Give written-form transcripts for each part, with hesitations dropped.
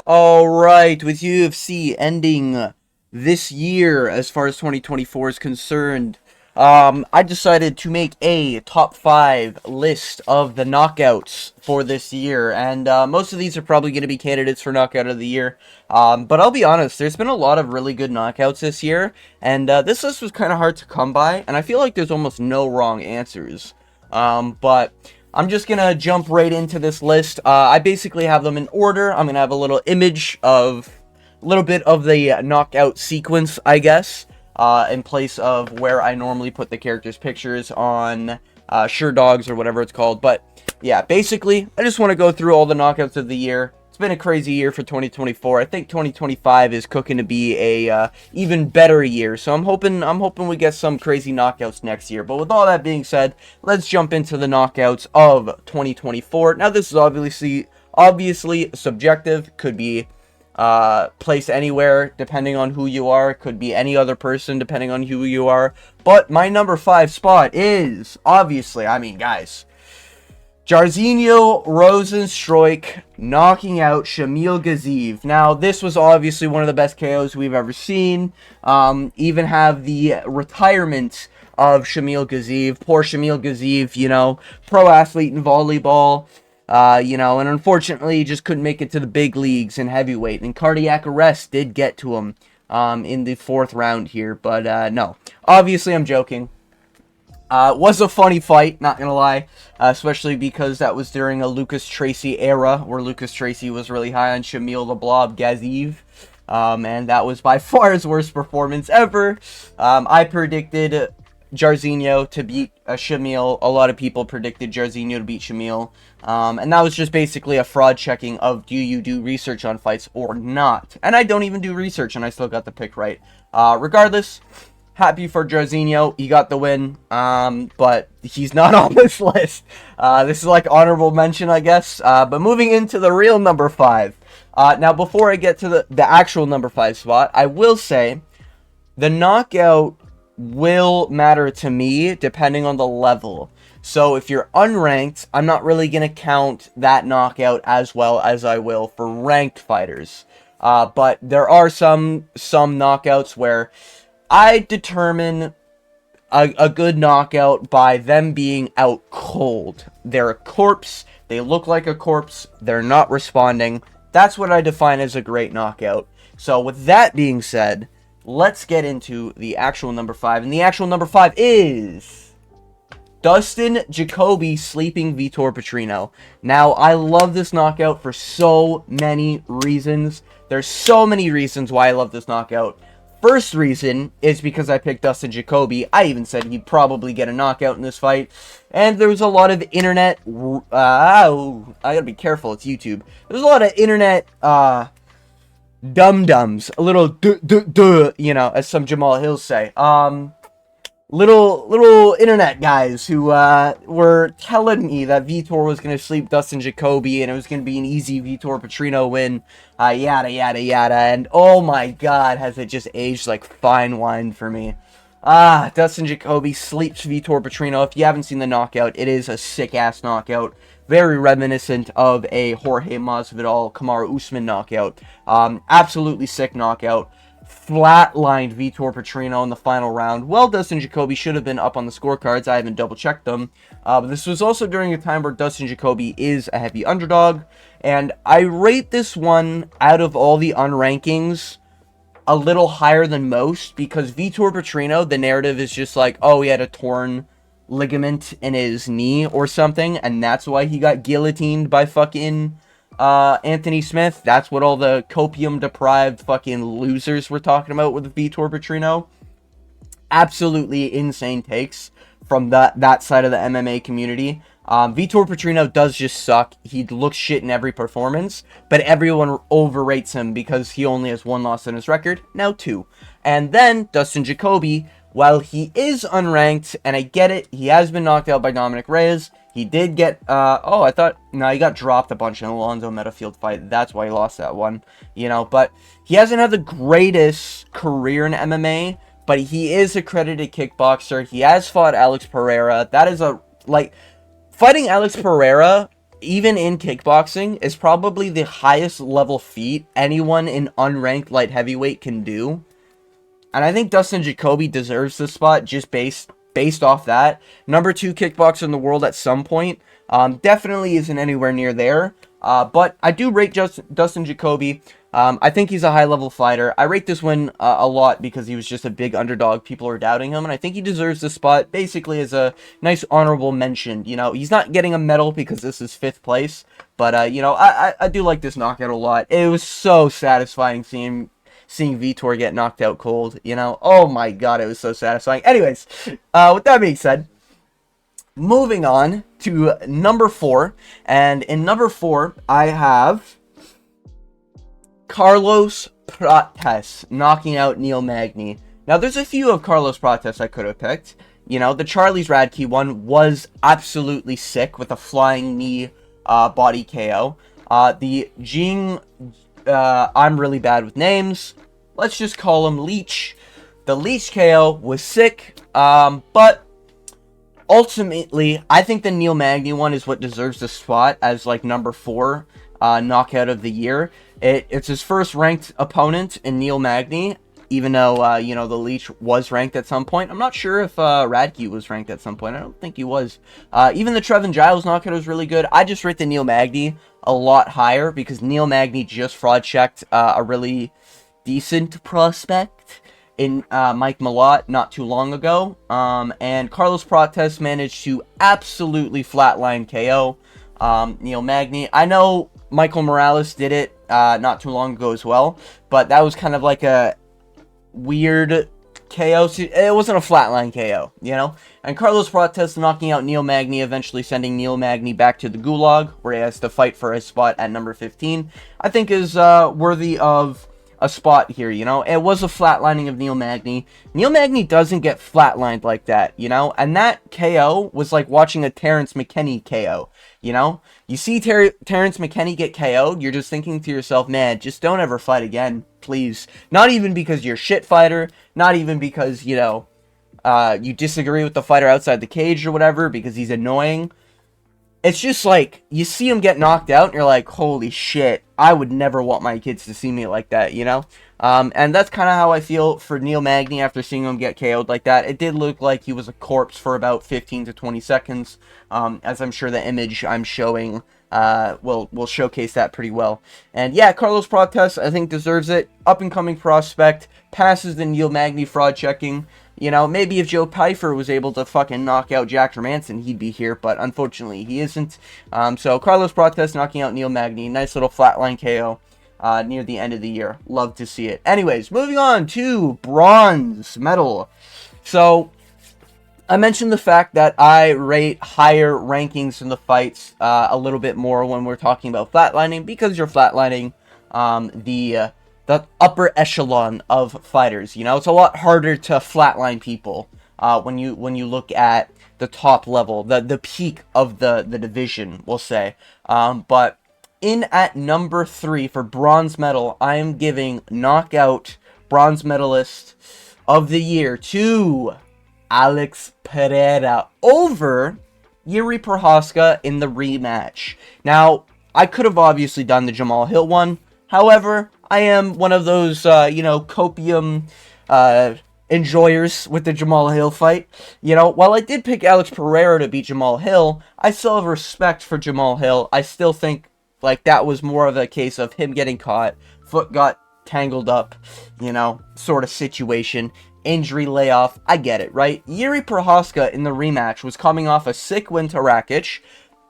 All right, with UFC ending this year as far as 2024 is concerned, I decided to make a top 5 list of the knockouts for this year, and most of these are probably going to be candidates for knockout of the year. But I'll be honest, there's been a lot of really good knockouts this year, and this list was kind of hard to come by, and I feel like there's almost no wrong answers. But I'm just going to jump right into this list. I basically have them in order. I'm going to have a little image of a little bit of the knockout sequence, I guess, in place of where I normally put the characters' pictures on Sure Dogs or whatever it's called. But yeah, basically, I just want to go through all the knockouts of the year. It's been a crazy year for 2024. I think 2025 is cooking to be a even better year. So I'm hoping we get some crazy knockouts next year. But with all that being said, let's jump into the knockouts of 2024. Now this is obviously subjective. Could be placed anywhere depending on who you are. Could be any other person depending on who you are. But my number 5 spot is obviously, guys, Jairzinho Rozenstruik knocking out Shamil Gaziev. Now, this was obviously one of the best KOs we've ever seen. Even have the retirement of Shamil Gaziev. Poor Shamil Gaziev, pro athlete in volleyball. And unfortunately, he just couldn't make it to the big leagues in heavyweight. And cardiac arrest did get to him in the 4th round here. But no, obviously I'm joking. Was a funny fight, not gonna lie, especially because that was during a Lucas Tracy era where Lucas Tracy was really high on Shamil the Blob Gaziev, and that was by far his worst performance ever. I predicted Jairzinho to beat Shamil. A lot of people predicted Jairzinho to beat Shamil, and that was just basically a fraud checking of do you do research on fights or not, and I don't even do research and I still got the pick right. Regardless, happy for Jairzinho. He got the win, but he's not on this list. This is like honorable mention, I guess. But moving into the real number 5. Now, before I get to the actual number 5 spot, I will say the knockout will matter to me depending on the level. So if you're unranked, I'm not really going to count that knockout as well as I will for ranked fighters. But there are some knockouts where I determine a good knockout by them being out cold. They're a corpse. They look like a corpse. They're not responding. That's what I define as a great knockout. So with that being said, let's get into the actual number 5. And the actual number 5 is Dustin Jacoby sleeping Vitor Petrino. Now, I love this knockout for so many reasons. There's so many reasons why I love this knockout. First reason is because I picked Dustin Jacoby. I even said he'd probably get a knockout in this fight. And there was a lot of internet... I gotta be careful, it's YouTube. There's a lot of internet dum-dums. A little duh, as some Jamal Hills say. Little internet guys who were telling me that Vitor was going to sleep Dustin Jacoby and it was going to be an easy Vitor Petrino win, yada yada yada, and oh my god, has it just aged like fine wine for me. Dustin Jacoby sleeps Vitor Petrino. If you haven't seen the knockout, it is a sick-ass knockout. Very reminiscent of a Jorge Masvidal, Kamaru Usman knockout. Absolutely sick knockout. Flatlined Vitor Petrino in the final round. Well, Dustin Jacoby should have been up on the scorecards. I haven't double-checked them. But this was also during a time where Dustin Jacoby is a heavy underdog. And I rate this one, out of all the unrankings, a little higher than most. Because Vitor Petrino, the narrative is just like, oh, he had a torn ligament in his knee or something. And that's why he got guillotined by fucking Anthony Smith. That's what all the copium-deprived fucking losers were talking about with Vitor Petrino. Absolutely insane takes from that side of the MMA community. Vitor Petrino does just suck. He looks shit in every performance, but everyone overrates him because he only has 1 loss in his record, now 2. And then Dustin Jacoby, while he is unranked, and I get it, he has been knocked out by Dominic Reyes. He did get, he got dropped a bunch in the Alonzo Metafield fight. That's why he lost that one, but he hasn't had the greatest career in MMA, but he is a credited kickboxer. He has fought Alex Pereira. That is fighting Alex Pereira even in kickboxing, is probably the highest level feat anyone in unranked light heavyweight can do. And I think Dustin Jacoby deserves the spot just based off that. Number 2 kickboxer in the world at some point. Definitely isn't anywhere near there. But I do rate Dustin Jacoby. I think he's a high-level fighter. I rate this win a lot because he was just a big underdog. People are doubting him, and I think he deserves the spot basically as a nice honorable mention. You know, he's not getting a medal because this is 5th place, but, you know, I do like this knockout a lot. It was so satisfying seeing Vitor get knocked out cold, you know? Oh my god, it was so satisfying. Anyways, with that being said, moving on to number 4. And in number 4, I have Carlos Prates knocking out Neil Magny. Now, there's a few of Carlos Prates I could have picked. You know, the Charles Radke one was absolutely sick with a flying knee body KO. The Jing... I'm really bad with names. Let's just call him Leech. The Leech KO was sick, but ultimately, I think the Neil Magny one is what deserves the spot as, like, number 4 knockout of the year. It's his first ranked opponent in Neil Magny, even though, you know, the Leech was ranked at some point. I'm not sure if Radke was ranked at some point. I don't think he was. Even the Trevin Giles knockout was really good. I just rate the Neil Magny a lot higher because Neil Magny just fraud checked a really decent prospect in Mike Malott not too long ago. And Carlos Prates managed to absolutely flatline KO Neil Magny. I know Michael Morales did it not too long ago as well, but that was kind of like a weird KO. It wasn't a flatline KO, you know? And Carlos Prates knocking out Neil Magny, eventually sending Neil Magny back to the Gulag, where he has to fight for his spot at number 15, I think is worthy of a spot here, you know? It was a flatlining of Neil Magny. Neil Magny doesn't get flatlined like that, you know? And that KO was like watching a Terrence McKinney KO, you know? You see Terrence McKinney get KO'd, you're just thinking to yourself, man, just don't ever fight again, please. Not even because you're a shit fighter, not even because, you know, you disagree with the fighter outside the cage or whatever, because he's annoying. It's just like, you see him get knocked out, and you're like, holy shit, I would never want my kids to see me like that, you know? And that's kind of how I feel for Neil Magny after seeing him get KO'd like that. It did look like he was a corpse for about 15 to 20 seconds, as I'm sure the image I'm showing will showcase that pretty well. And yeah, Carlos Prates, I think, deserves it. Up-and-coming prospect, passes the Neil Magny fraud checking. You know, maybe if Joe Pyfer was able to fucking knock out Jack Hermanson, he'd be here, but unfortunately he isn't. So Carlos Prates knocking out Neil Magny, nice little flatline KO near the end of the year. Love to see it. Anyways, moving on to bronze medal. So I mentioned the fact that I rate higher rankings in the fights a little bit more when we're talking about flatlining, because you're flatlining the upper echelon of fighters. You know, it's a lot harder to flatline people when you look at the top level, the peak of the division, we'll say. But in at number 3 for bronze medal, I am giving knockout bronze medalist of the year to Alex Pereira over Yuri Prochazka in the rematch. Now, I could have obviously done the Jamal Hill one. However, I am one of those, you know, copium enjoyers with the Jamal Hill fight. You know, while I did pick Alex Pereira to beat Jamal Hill, I still have respect for Jamal Hill. I still think, like, that was more of a case of him getting caught, foot got tangled up, you know, sort of situation. Injury layoff, I get it, right? Yuri Prochazka in the rematch was coming off a sick win to Rakic.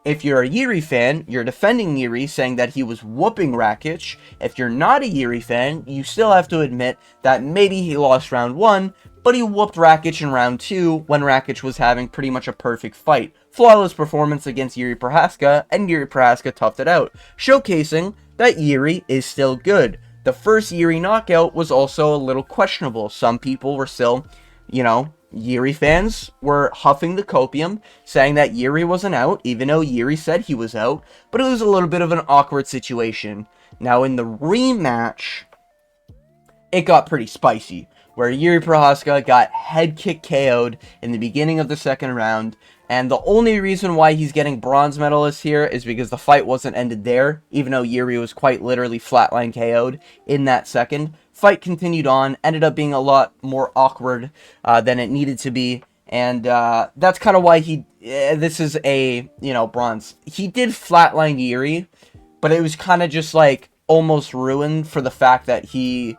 If you're a Yuri fan, you're defending Yuri, saying that he was whooping Rakic. If you're not a Yuri fan, you still have to admit that maybe he lost round 1, but he whooped Rakic in round 2 when Rakic was having pretty much a perfect fight. Flawless performance against Yuri Prochazka, and Yuri Prochazka toughed it out, showcasing that Yuri is still good. The first Yuri knockout was also a little questionable. Some people were still, you know, Yuri fans were huffing the copium, saying that Yuri wasn't out, even though Yuri said he was out, but it was a little bit of an awkward situation. Now, in the rematch, it got pretty spicy, where Yuri Prochazka got head kick KO'd in the beginning of the second round, And the only reason why he's getting bronze medalist here is because the fight wasn't ended there, even though Yuri was quite literally flatline KO'd in that second. Fight continued on, ended up being a lot more awkward than it needed to be. And that's kind of why this is a, bronze. He did flatline Yuri, but it was kind of just like almost ruined for the fact that he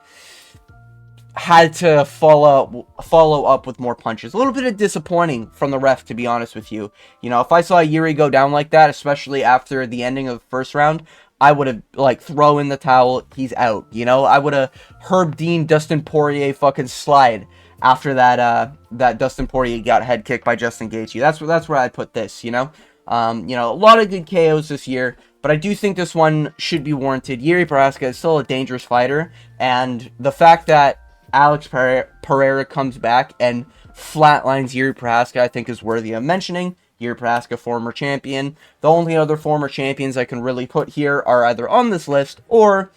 had to follow up with more punches. A little bit of disappointing from the ref, to be honest with you. If I saw Yuri go down like that, especially after the ending of the first round, I would have, throw in the towel, he's out, I would have Herb Dean, Dustin Poirier fucking slide after that Dustin Poirier got head kicked by Justin Gaethje. That's where I'd put this, a lot of good KOs this year, but I do think this one should be warranted. Yuri Prochazka is still a dangerous fighter, and the fact that Alex Pereira comes back and flatlines Yuri Prochazka, I think, is worthy of mentioning. Yuri Prochazka, former champion. The only other former champions I can really put here are either on this list or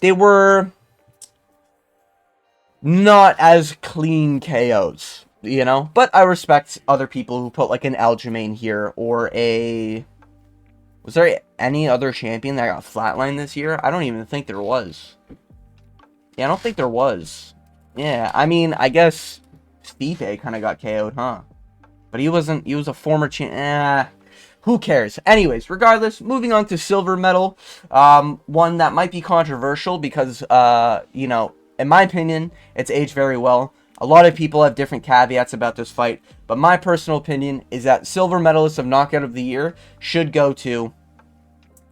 they were not as clean KOs, But I respect other people who put like an Aljamain here or a... Was there any other champion that got flatlined this year? I don't even think there was. Yeah, I don't think there was. Yeah, I mean, I guess Stipe kind of got KO'd, huh? But he was a former champ. Who cares? Anyways, regardless, moving on to silver medal. One that might be controversial because, in my opinion, it's aged very well. A lot of people have different caveats about this fight, but my personal opinion is that silver medalist of Knockout of the Year should go to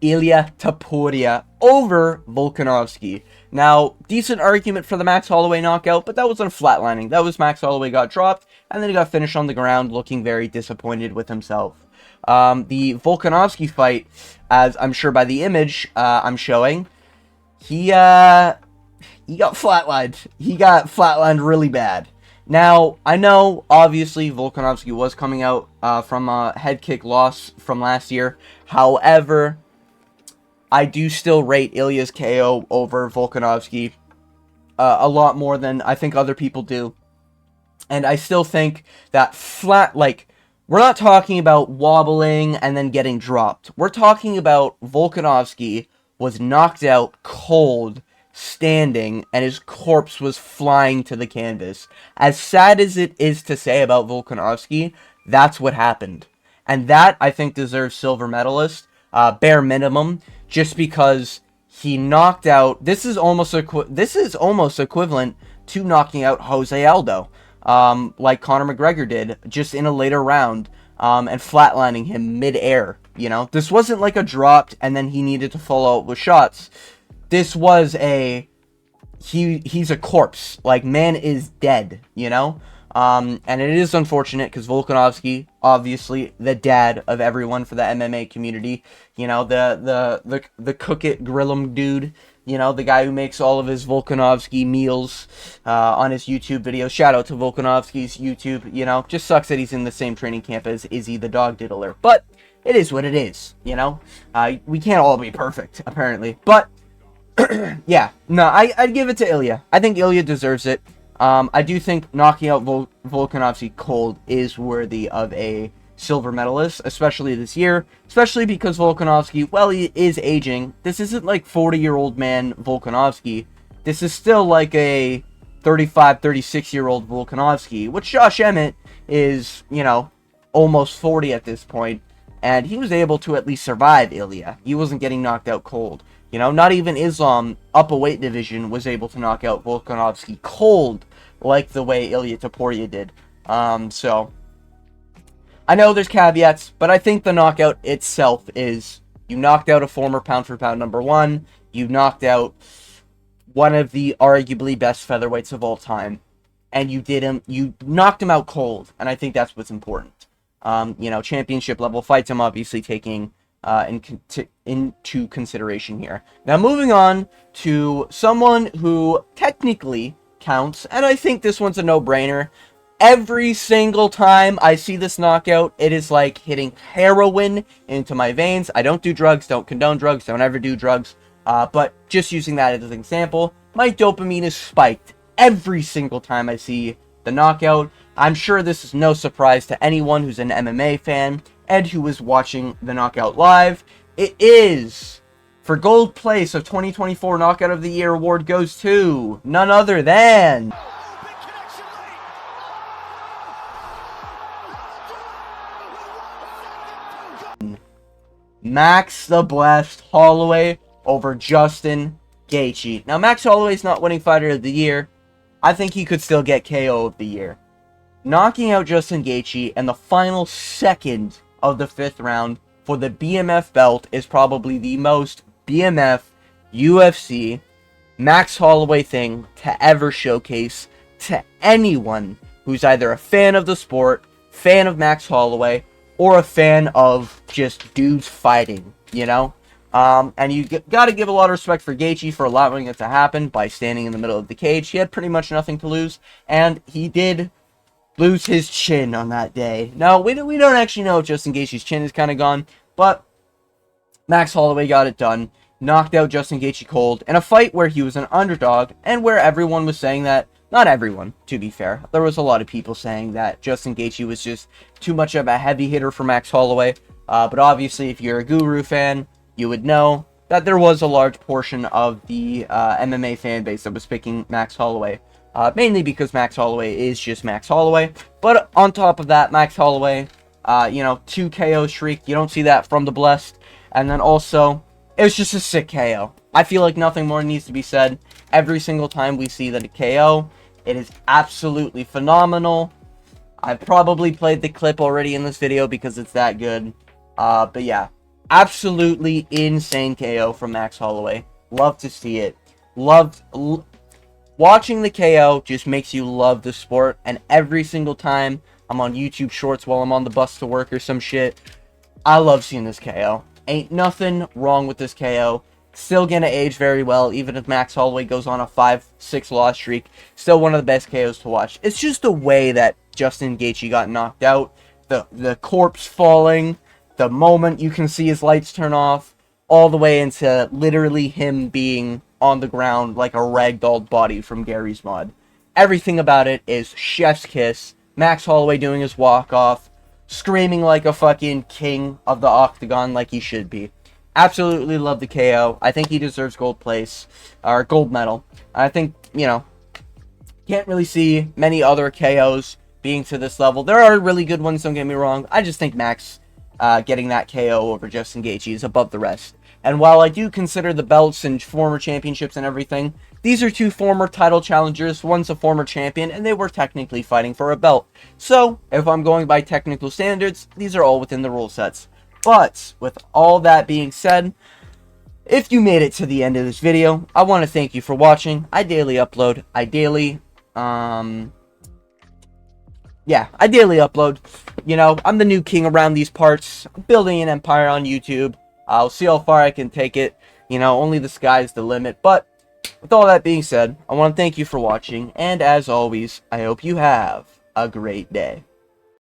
Ilia Topuria over Volkanovski. Now, decent argument for the Max Holloway knockout, but that wasn't a flatlining. That was Max Holloway got dropped, and then he got finished on the ground looking very disappointed with himself. The Volkanovski fight, as I'm sure by the image I'm showing, he got flatlined. He got flatlined really bad. Now, I know, obviously, Volkanovski was coming out from a head kick loss from last year. However, I do still rate Ilya's KO over Volkanovski a lot more than I think other people do. And I still think that we're not talking about wobbling and then getting dropped. We're talking about Volkanovski was knocked out cold, standing, and his corpse was flying to the canvas. As sad as it is to say about Volkanovski, that's what happened. And that, I think, deserves silver medalist, bare minimum, just because he knocked out... This is almost equivalent to knocking out Jose Aldo, like Conor McGregor did, just in a later round, and flatlining him mid-air, This wasn't like a dropped, and then he needed to follow up with shots. This was he's a corpse. Like, man is dead, And it is unfortunate because Volkanovski, obviously the dad of everyone for the MMA community, the cook it, grill 'em dude, the guy who makes all of his Volkanovski meals on his YouTube videos. Shout out to Volkanovski's YouTube, just sucks that he's in the same training camp as Izzy the dog diddler. But it is what it is, we can't all be perfect, apparently. But yeah, no, I'd give it to Ilya. I think Ilya deserves it. I do think knocking out Volkanovski cold is worthy of a silver medalist, especially this year. Especially because Volkanovski, well, he is aging. This isn't like 40-year-old man Volkanovski. This is still like a 35, 36-year-old Volkanovski, which Josh Emmett is, almost 40 at this point. And he was able to at least survive Ilya. He wasn't getting knocked out cold. Not even Islam, up a weight division, was able to knock out Volkanovski cold like the way Ilia Topuria did. So, I know there's caveats, but I think the knockout itself is, you knocked out a former pound-for-pound number one, you knocked out one of the arguably best featherweights of all time, and you knocked him out cold, and I think that's what's important. Championship level fights I'm obviously taking into consideration here. Now, moving on to someone who technically counts, and I think this one's a no-brainer. Every single time I see this knockout, it is like hitting heroin into my veins. I don't do drugs, don't condone drugs, don't ever do drugs, but just using that as an example, my dopamine is spiked every single time I see the knockout. I'm sure this is no surprise to anyone who's an MMA fan and who is watching the Knockout live. It is, for gold place of 2024 Knockout of the Year award goes to none other than Max the Blessed Holloway over Justin Gaethje. Now, Max Holloway's not winning Fighter of the Year. I think he could still get KO of the Year. Knocking out Justin Gaethje in the final second of the 5th round for the BMF belt is probably the most BMF UFC Max Holloway thing to ever showcase to anyone who's either a fan of the sport, fan of Max Holloway, or a fan of just dudes fighting, you know? And you got to give a lot of respect for Gaethje for allowing it to happen by standing in the middle of the cage. He had pretty much nothing to lose, and he did lose his chin on that day. Now, we don't actually know if Justin Gaethje's chin is kind of gone, but Max Holloway got it done. Knocked out Justin Gaethje cold in a fight where he was an underdog, and where everyone was saying that, not everyone, to be fair, there was a lot of people saying that Justin Gaethje was just too much of a heavy hitter for Max Holloway, but obviously if you're a Guru fan, you would know that there was a large portion of the MMA fan base that was picking Max Holloway. Mainly because Max Holloway is just Max Holloway. But on top of that, Max Holloway, 2 KO streak. You don't see that from the Blessed. And then also, it was just a sick KO. I feel like nothing more needs to be said. Every single time we see that a KO, it is absolutely phenomenal. I've probably played the clip already in this video because it's that good. But yeah, absolutely insane KO from Max Holloway. Love to see it. Watching the KO just makes you love the sport, and every single time I'm on YouTube Shorts while I'm on the bus to work or some shit, I love seeing this KO. Ain't nothing wrong with this KO. Still gonna age very well, even if Max Holloway goes on a 5-6 loss streak. Still one of the best KOs to watch. It's just the way that Justin Gaethje got knocked out, the corpse falling, the moment you can see his lights turn off, all the way into literally him being on the ground like a ragdolled body from Gary's Mod. Everything about it is chef's kiss. Max Holloway doing his walk-off, screaming like a fucking king of the octagon like he should be. Absolutely love the KO. I think he deserves gold place, or gold medal. I think, can't really see many other KOs being to this level. There are really good ones, don't get me wrong. I just think Max getting that KO over Justin Gaethje is above the rest. And while I do consider the belts and former championships and everything, these are 2 former title challengers. One's a former champion, and they were technically fighting for a belt. So, if I'm going by technical standards, these are all within the rule sets. But, with all that being said, if you made it to the end of this video, I want to thank you for watching. I daily upload. I daily upload. I'm the new king around these parts. I'm building an empire on YouTube. I'll see how far I can take it. Only the sky's the limit. But with all that being said, I want to thank you for watching. And as always, I hope you have a great day.